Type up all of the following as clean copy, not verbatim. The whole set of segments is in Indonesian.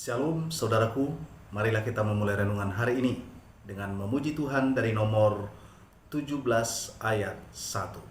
Shalom saudaraku, marilah kita memulai renungan hari ini dengan memuji Tuhan dari nomor 17 ayat 1.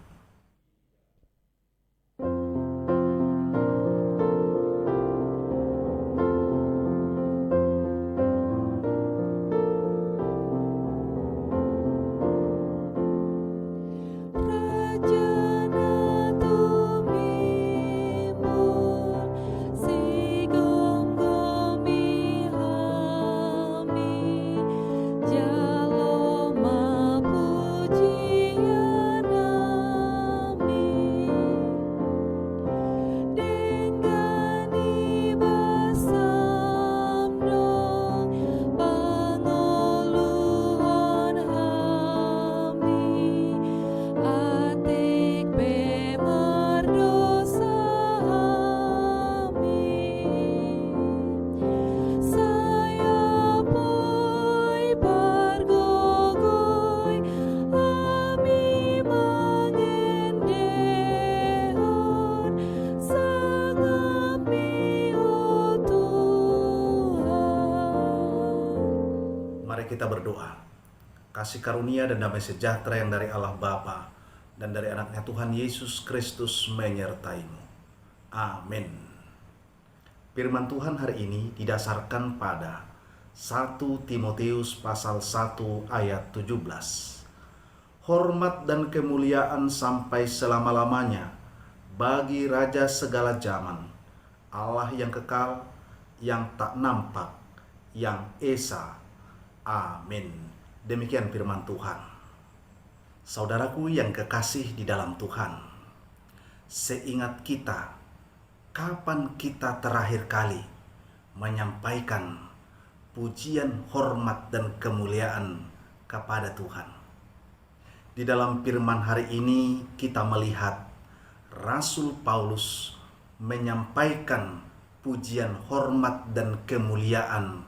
Mari kita berdoa. Kasih karunia dan damai sejahtera yang dari Allah Bapa dan dari anaknya Tuhan Yesus Kristus menyertaimu. Amin. Firman Tuhan hari ini didasarkan pada 1 Timotius pasal 1 ayat 17. Hormat dan kemuliaan sampai selama-lamanya bagi Raja segala zaman, Allah yang kekal, yang tak nampak, yang esa. Amin. Demikian firman Tuhan. Saudaraku yang kekasih di dalam Tuhan, seingat kita, kapan kita terakhir kali menyampaikan pujian, hormat, dan kemuliaan kepada Tuhan? Di dalam firman hari ini kita melihat Rasul Paulus menyampaikan pujian, hormat, dan kemuliaan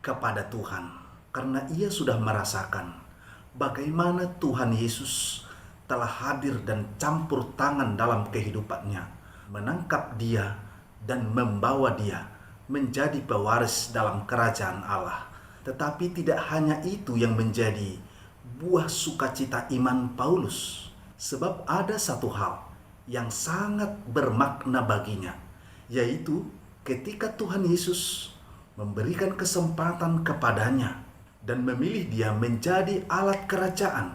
kepada Tuhan, karena ia sudah merasakan bagaimana Tuhan Yesus telah hadir dan campur tangan dalam kehidupannya, menangkap dia dan membawa dia menjadi pewaris dalam kerajaan Allah. Tetapi tidak hanya itu yang menjadi buah sukacita iman Paulus, sebab ada satu hal yang sangat bermakna baginya, yaitu ketika Tuhan Yesus memberikan kesempatan kepadanya dan memilih dia menjadi alat kerajaan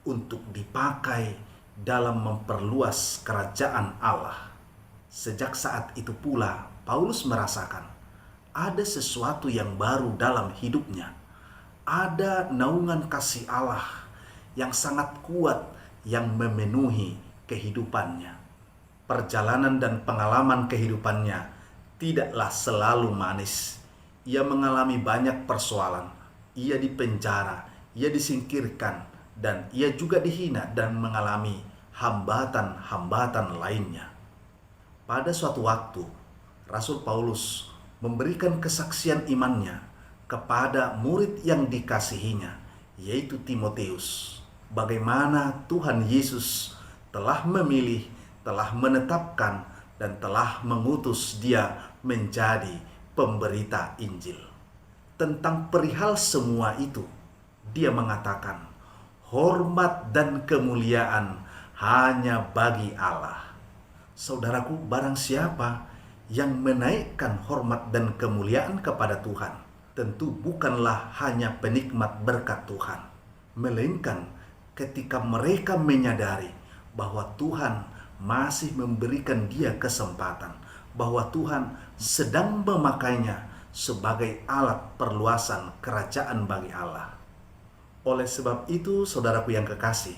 untuk dipakai dalam memperluas kerajaan Allah. Sejak saat itu pula Paulus merasakan ada sesuatu yang baru dalam hidupnya. Ada naungan kasih Allah yang sangat kuat yang memenuhi kehidupannya. Perjalanan dan pengalaman kehidupannya tidaklah selalu manis. Ia mengalami banyak persoalan. Ia dipenjara, ia disingkirkan, dan ia juga dihina dan mengalami hambatan-hambatan lainnya. Pada suatu waktu, Rasul Paulus memberikan kesaksian imannya kepada murid yang dikasihinya, yaitu Timotius. Bagaimana Tuhan Yesus telah memilih, telah menetapkan, dan telah mengutus dia menjadi pemberita Injil. Tentang perihal semua itu, dia mengatakan, hormat dan kemuliaan hanya bagi Allah. Saudaraku, barang siapa yang menaikkan hormat dan kemuliaan kepada Tuhan, tentu bukanlah hanya penikmat berkat Tuhan, melainkan ketika mereka menyadari bahwa Tuhan masih memberikan dia kesempatan, bahwa Tuhan sedang memakainya sebagai alat perluasan kerajaan bagi Allah. Oleh sebab itu, saudaraku yang kekasih,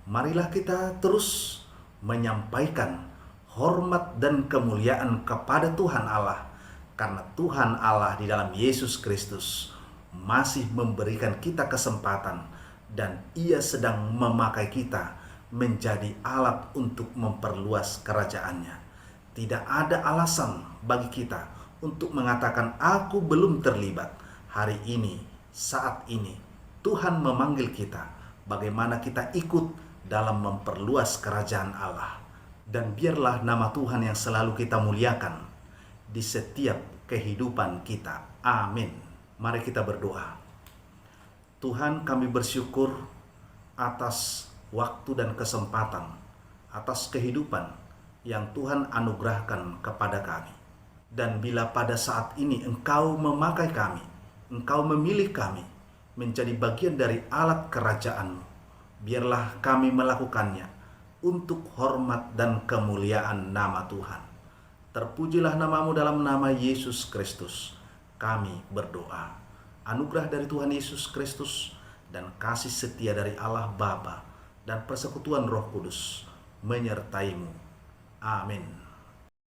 marilah kita terus menyampaikan hormat dan kemuliaan kepada Tuhan Allah, karena Tuhan Allah di dalam Yesus Kristus masih memberikan kita kesempatan, dan Ia sedang memakai kita menjadi alat untuk memperluas kerajaannya. Tidak ada alasan bagi kita untuk mengatakan aku belum terlibat. Hari ini, saat ini, Tuhan memanggil kita bagaimana kita ikut dalam memperluas kerajaan Allah. Dan biarlah nama Tuhan yang selalu kita muliakan di setiap kehidupan kita. Amin. Mari kita berdoa. Tuhan, kami bersyukur atas waktu dan kesempatan, atas kehidupan yang Tuhan anugerahkan kepada kami. Dan bila pada saat ini Engkau memakai kami, Engkau memilih kami menjadi bagian dari alat kerajaan-Mu, biarlah kami melakukannya untuk hormat dan kemuliaan nama Tuhan. Terpujilah nama-Mu dalam nama Yesus Kristus. Kami berdoa. Anugerah dari Tuhan Yesus Kristus dan kasih setia dari Allah Bapa dan persekutuan Roh Kudus menyertai-Mu. Amin.